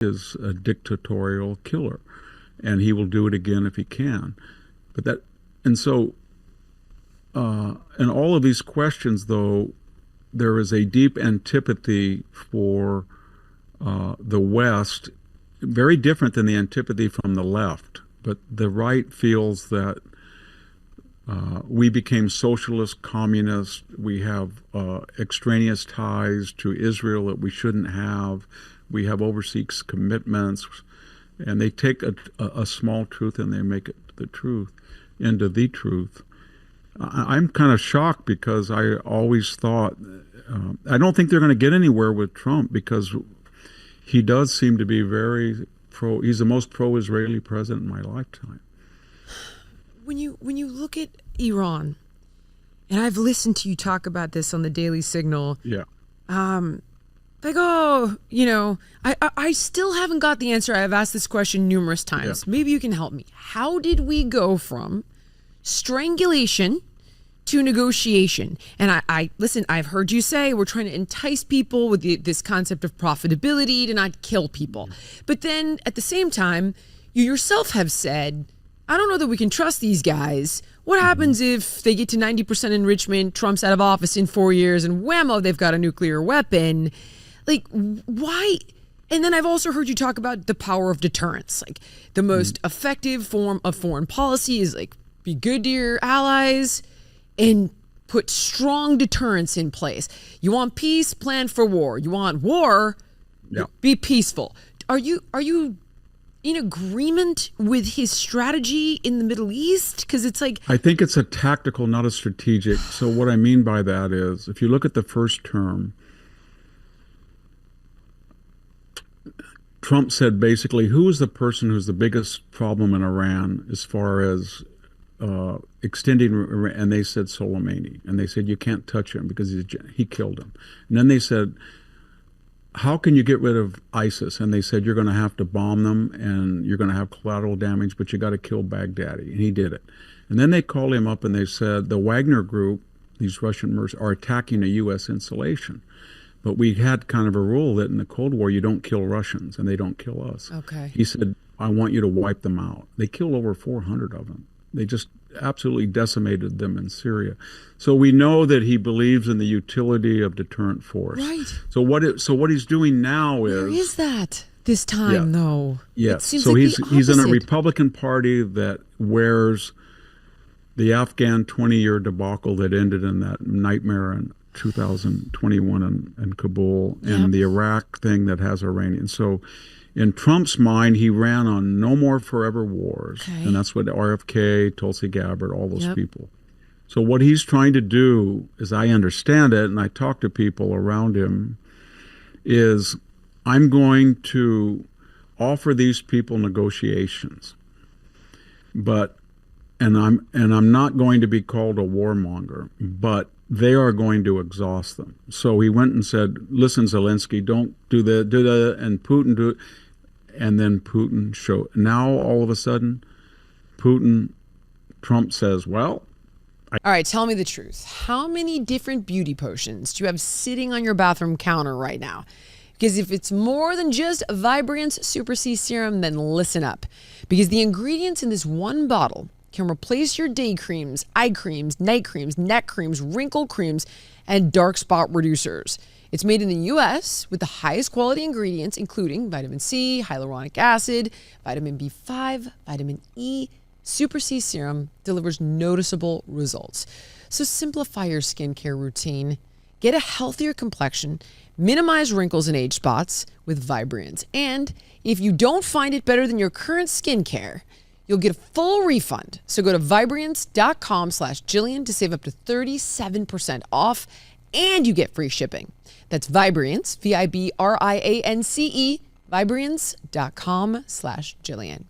is a dictatorial killer, and he will do it again if he can. But that, and so, in all of these questions, though, there is a deep antipathy for the West, very different than the antipathy from the left. But the right feels that we became socialist, communist. We have extraneous ties to Israel that we shouldn't have. We have overseas commitments. And they take a small truth and they make it the truth into the truth. I'm kind of shocked because I always thought, I don't think they're going to get anywhere with Trump because he does seem to be very he's the most pro-Israeli president in my lifetime. When you look at Iran, and I've listened to you talk about this on the Daily Signal. Yeah. Like, I still haven't got the answer. I've asked this question numerous times. Yeah. Maybe you can help me. How did we go from strangulation to negotiation? And I listen, I've heard you say we're trying to entice people with this concept of profitability to not kill people. But then at the same time, you yourself have said, I don't know that we can trust these guys. What happens if they get to 90% enrichment, Trump's out of office in 4 years, and whammo, they've got a nuclear weapon? Like, why? And then I've also heard you talk about the power of deterrence. Like, the most effective form of foreign policy is, like, be good to your allies and put strong deterrence in place. You want peace, plan for war. You want war, be peaceful. Are you in agreement with his strategy in the Middle East? Because it's like... I think it's a tactical, not a strategic. So what I mean by that is, if you look at the first term, Trump said basically, who is the person who's the biggest problem in Iran as far as extending, and they said Soleimani. And they said, you can't touch him because he killed him. And then they said, how can you get rid of ISIS? And they said, you're going to have to bomb them and you're going to have collateral damage, but you got to kill Baghdadi. And he did it. And then they called him up and they said, the Wagner group, these Russian mercenaries, are attacking a U.S. installation. But we had kind of a rule that in the Cold War, you don't kill Russians and they don't kill us. Okay. He said, I want you to wipe them out. They killed over 400 of them. They just absolutely decimated them in Syria. So we know that he believes in the utility of deterrent force. Right. So what he's doing now is... Where is that this time, though? Yes. So like he's in a Republican Party that wears the Afghan 20-year debacle that ended in that nightmare in 2021 in Kabul, and the Iraq thing that has Iranians. So in Trump's mind, he ran on no more forever wars. Okay. And that's what RFK, Tulsi Gabbard, all those people. So what he's trying to do, as I understand it, and I talk to people around him, is I'm going to offer these people negotiations. And I'm not going to be called a warmonger, but they are going to exhaust them. So he went and said, listen, Zelensky, don't do that, and Putin do it. And then Putin showed. Now, all of a sudden, Trump says, well. All right, tell me the truth. How many different beauty potions do you have sitting on your bathroom counter right now? Because if it's more than just Vibrance Super C Serum, then listen up. Because the ingredients in this one bottle can replace your day creams, eye creams, night creams, neck creams, wrinkle creams, and dark spot reducers. It's made in the U.S. with the highest quality ingredients, including vitamin C, hyaluronic acid, vitamin B5, vitamin E. Super C Serum delivers noticeable results. So simplify your skincare routine, get a healthier complexion, minimize wrinkles and age spots with Vibrance. And if you don't find it better than your current skincare, you'll get a full refund. So go to Vibrance.com/Jillian to save up to 37% off, and you get free shipping. That's Vibrance, Vibrance, Vibrance.com/Jillian.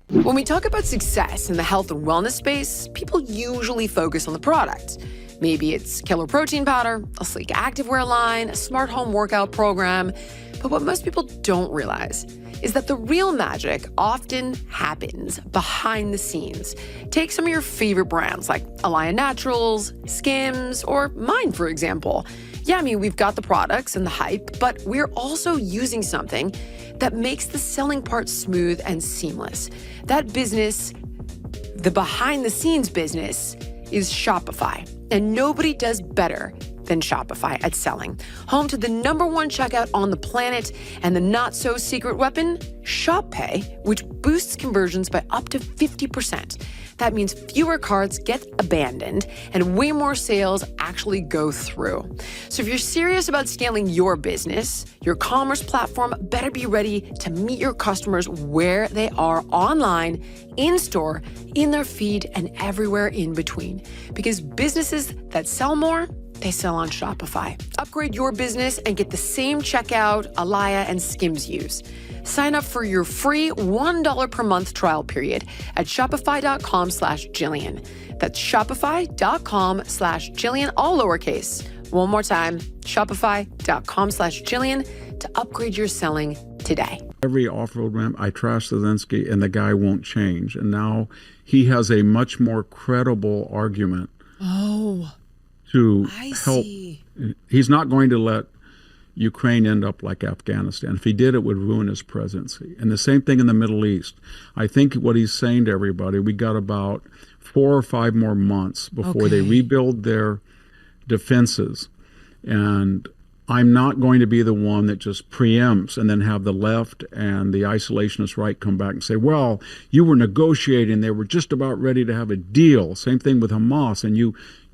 When we talk about success in the health and wellness space, people usually focus on the product. Maybe it's killer protein powder, a sleek activewear line, a smart home workout program. But what most people don't realize is that the real magic often happens behind the scenes. Take some of your favorite brands like Allia Naturals, Skims, or mine, for example. Yeah, I mean, we've got the products and the hype, but we're also using something that makes the selling part smooth and seamless. That business, the behind the scenes business, is Shopify. And nobody does better than Shopify at selling. Home to the #1 checkout on the planet and the not so secret weapon, Shop Pay, which boosts conversions by up to 50%. That means fewer carts get abandoned and way more sales actually go through. So if you're serious about scaling your business, your commerce platform better be ready to meet your customers where they are online, in store, in their feed, and everywhere in between. Because businesses that sell more, they sell on Shopify. Upgrade your business and get the same checkout Alaya and Skims use. Sign up for your free $1 per month trial period at shopify.com/Jillian. That's shopify.com/Jillian, all lowercase. One more time, shopify.com/Jillian to upgrade your selling today. Every off-road ramp, I trash Zelensky, and the guy won't change. And now he has a much more credible argument to help. He's not going to let Ukraine end up like Afghanistan. If he did, it would ruin his presidency. And the same thing in the Middle East. I think what he's saying to everybody, we got about 4 or 5 more months before they rebuild their defenses. And I'm not going to be the one that just preempts and then have the left and the isolationist right come back and say, well, you were negotiating. They were just about ready to have a deal. Same thing with Hamas. And you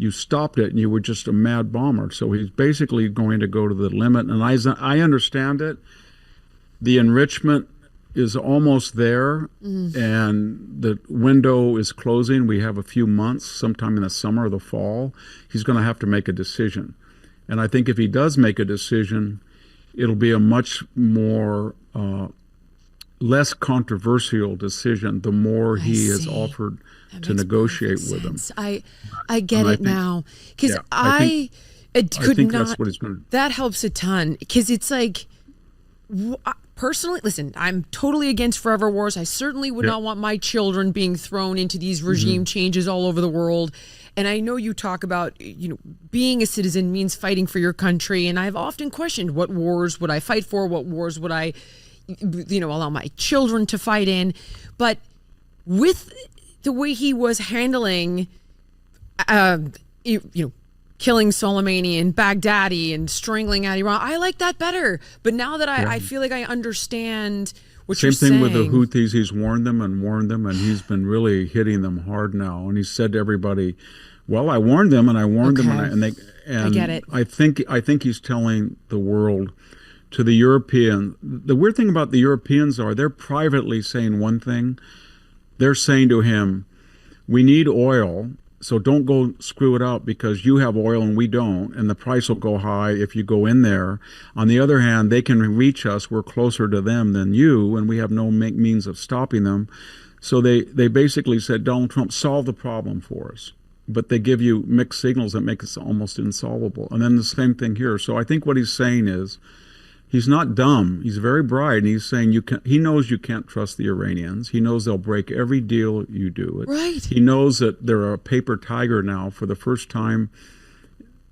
stopped it and you were just a mad bomber. So he's basically going to go to the limit. And I understand it. The enrichment is almost there and the window is closing. We have a few months, sometime in the summer or the fall. He's going to have to make a decision. And I think if he does make a decision, it'll be a much more less controversial decision the more he is offered to negotiate with them. I get it now, because I could think not. that's what he's going to. That helps a ton, because it's like, personally, listen, I'm totally against forever wars. I certainly would not want my children being thrown into these regime changes all over the world. And I know you talk about, being a citizen means fighting for your country. And I've often questioned, what wars would I fight for? What wars would I, allow my children to fight in? But with the way he was handling, killing Soleimani and Baghdadi and strangling at Iran, I like that better. But now that I feel like I understand what you're saying. Same thing with the Houthis. He's warned them, and he's been really hitting them hard now. And he said to everybody, well, I warned them, and I warned them, and I get it. I think he's telling the world, to the European. The weird thing about the Europeans they're privately saying one thing. They're saying to him, we need oil, so don't go screw it up because you have oil and we don't, and the price will go high if you go in there. On the other hand, they can reach us. We're closer to them than you, and we have no means of stopping them. So they basically said, Donald Trump, solve the problem for us. But they give you mixed signals that make it almost insolvable. And then the same thing here. So I think what he's saying is, he's not dumb. He's very bright, and he's saying he knows you can't trust the Iranians. He knows they'll break every deal you do. Right. He knows that they're a paper tiger now. For the first time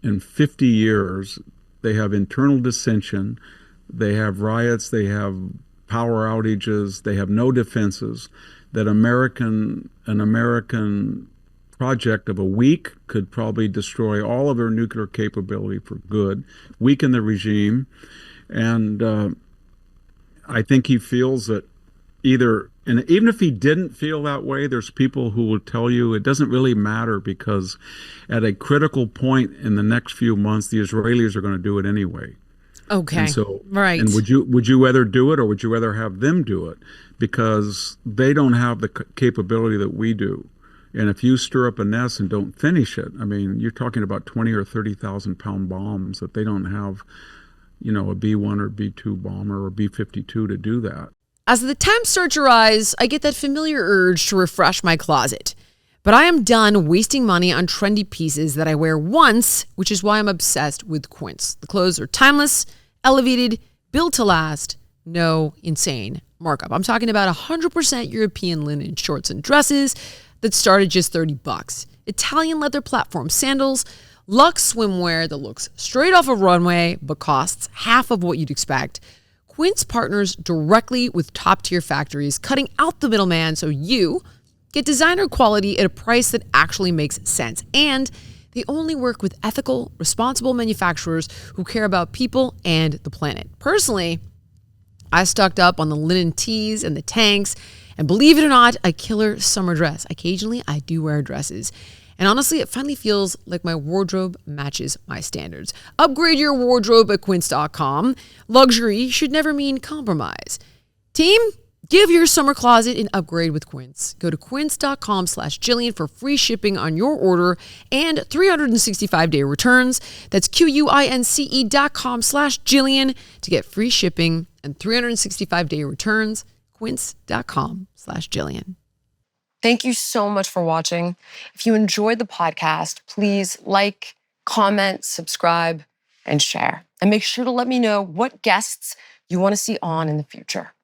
in 50 years, they have internal dissension. They have riots. They have power outages. They have no defenses. That an American project of a week could probably destroy all of their nuclear capability for good, weaken the regime. And I think he feels that and even if he didn't feel that way, there's people who will tell you it doesn't really matter, because at a critical point in the next few months, the Israelis are going to do it anyway. Okay. And so, right. And would you rather do it, or would you rather have them do it? Because they don't have the capability that we do. And if you stir up a nest and don't finish it, I mean, you're talking about 20 or 30,000 pound bombs that they don't have, a B-1 or B-2 bomber or B-52 to do that. As the temps start to rise, I get that familiar urge to refresh my closet. But I am done wasting money on trendy pieces that I wear once, which is why I'm obsessed with Quince. The clothes are timeless, elevated, built to last, no insane markup. I'm talking about 100% European linen shorts and dresses that start at just $30. Italian leather platform sandals, luxe swimwear that looks straight off a runway but costs half of what you'd expect. Quince partners directly with top-tier factories, cutting out the middleman so you get designer quality at a price that actually makes sense. And they only work with ethical, responsible manufacturers who care about people and the planet. Personally, I stocked up on the linen tees and the tanks, and believe it or not, a killer summer dress. Occasionally, I do wear dresses. And honestly, it finally feels like my wardrobe matches my standards. Upgrade your wardrobe at quince.com. Luxury should never mean compromise. Team, give your summer closet an upgrade with Quince. Go to quince.com/Jillian for free shipping on your order and 365-day returns. That's QUINCE.com/Jillian to get free shipping and 365-day returns. Quince.com/Jillian. Thank you so much for watching. If you enjoyed the podcast, please like, comment, subscribe, and share. And make sure to let me know what guests you want to see on in the future.